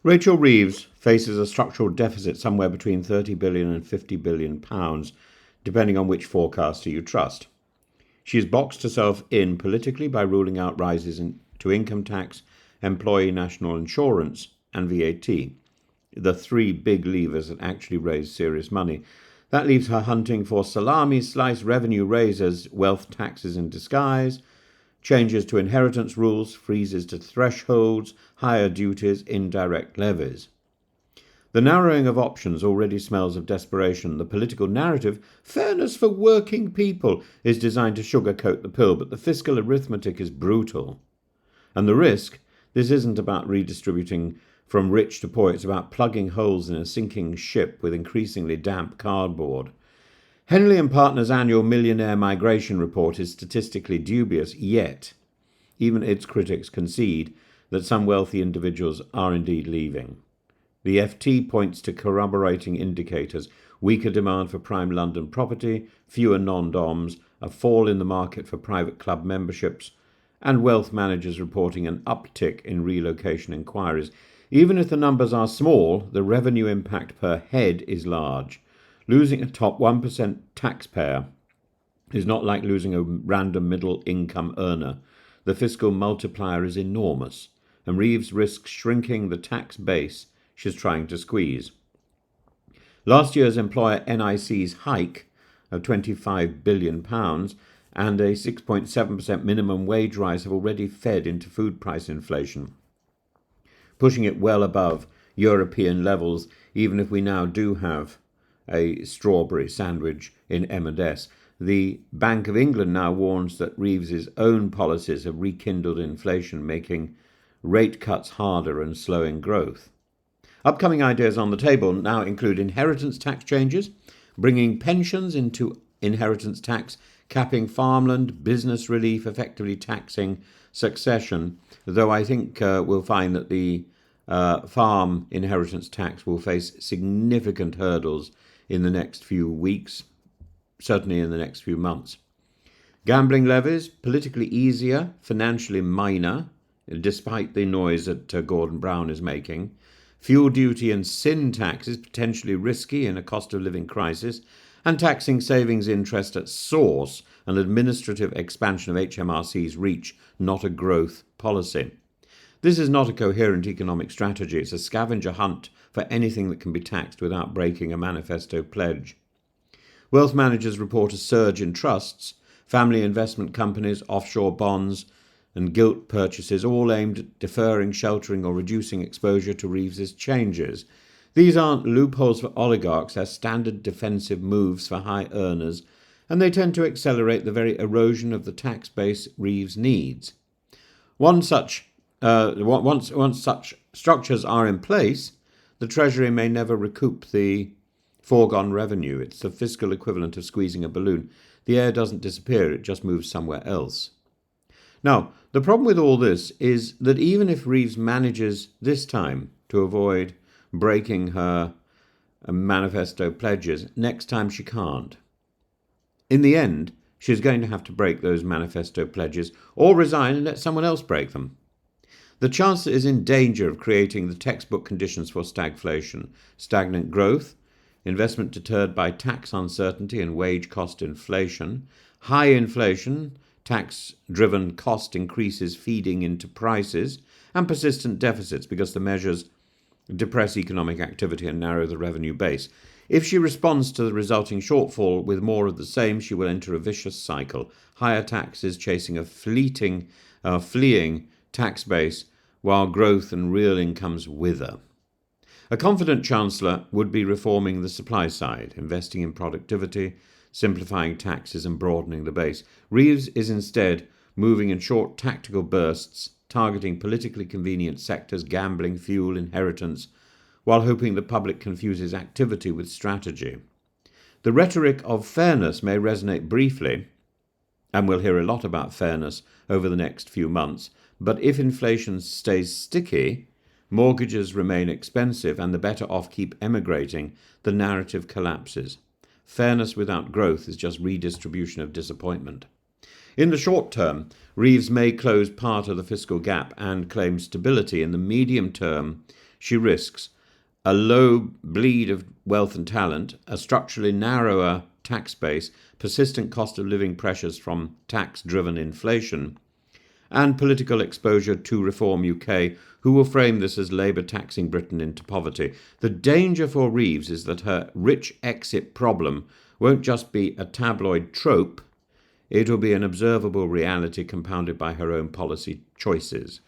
Rachel Reeves faces a structural deficit somewhere between 30 billion and 50 billion pounds, depending on which forecaster you trust. She has boxed herself in politically by ruling out rises to income tax, employee national insurance, and VAT, the three big levers that actually raise serious money. That leaves her hunting for salami slice revenue raises, wealth taxes in disguise, changes to inheritance rules, freezes to thresholds, higher duties, indirect levies. The narrowing of options already smells of desperation. The political narrative, fairness for working people, is designed to sugarcoat the pill, but the fiscal arithmetic is brutal. And the risk, this isn't about redistributing from rich to poor, it's about plugging holes in a sinking ship with increasingly damp cardboard. Henley and Partners' annual millionaire migration report is statistically dubious, yet even its critics concede that some wealthy individuals are indeed leaving. The FT points to corroborating indicators: weaker demand for prime London property, fewer non-doms, a fall in the market for private club memberships, and wealth managers reporting an uptick in relocation inquiries. Even if the numbers are small, the revenue impact per head is large. Losing a top 1% taxpayer is not like losing a random middle-income earner. The fiscal multiplier is enormous, and Reeves risks shrinking the tax base she's trying to squeeze. Last year's employer NIC's hike of £25 billion and a 6.7% minimum wage rise have already fed into food price inflation, pushing it well above European levels, even if we now do have a strawberry sandwich in M&S. The Bank of England now warns that Reeves's own policies have rekindled inflation, making rate cuts harder and slowing growth. Upcoming ideas on the table now include inheritance tax changes, bringing pensions into inheritance tax, capping farmland, business relief, effectively taxing succession, though I think we'll find that the farm inheritance tax will face significant hurdles in the next few weeks, certainly in the next few months. Gambling levies, politically easier, financially minor, despite the noise that Gordon Brown is making. Fuel duty and sin tax is potentially risky in a cost of living crisis, and taxing savings interest at source, an administrative expansion of HMRC's reach, not a growth policy. This is not a coherent economic strategy. It's a scavenger hunt for anything that can be taxed without breaking a manifesto pledge. Wealth managers report a surge in trusts, family investment companies, offshore bonds, and gilt purchases, all aimed at deferring, sheltering, or reducing exposure to Reeves's changes. These aren't loopholes for oligarchs, they're standard defensive moves for high earners, and they tend to accelerate the very erosion of the tax base Reeves needs. Once such structures are in place, the Treasury may never recoup the foregone revenue. It's the fiscal equivalent of squeezing a balloon. The air doesn't disappear, it just moves somewhere else. Now, the problem with all this is that even if Reeves manages this time to avoid breaking her manifesto pledges, next time she can't. In the end, she's going to have to break those manifesto pledges or resign and let someone else break them. The Chancellor is in danger of creating the textbook conditions for stagflation: stagnant growth, investment deterred by tax uncertainty and wage cost inflation, high inflation, tax-driven cost increases feeding into prices, and persistent deficits because the measures depress economic activity and narrow the revenue base. If she responds to the resulting shortfall with more of the same, she will enter a vicious cycle: higher taxes chasing a fleeing tax base while growth and real incomes wither. A confident Chancellor would be reforming the supply side, investing in productivity, simplifying taxes and broadening the base. Reeves is instead moving in short tactical bursts, targeting politically convenient sectors, gambling, fuel, inheritance, while hoping the public confuses activity with strategy. The rhetoric of fairness may resonate briefly, and we'll hear a lot about fairness over the next few months, but if inflation stays sticky, mortgages remain expensive, and the better off keep emigrating, the narrative collapses. Fairness without growth is just redistribution of disappointment. In the short term, Reeves may close part of the fiscal gap and claim stability. In the medium term, she risks a low bleed of wealth and talent, a structurally narrower tax base, persistent cost of living pressures from tax-driven inflation, and political exposure to Reform UK, who will frame this as Labour taxing Britain into poverty. The danger for Reeves is that her rich exit problem won't just be a tabloid trope, it will be an observable reality compounded by her own policy choices.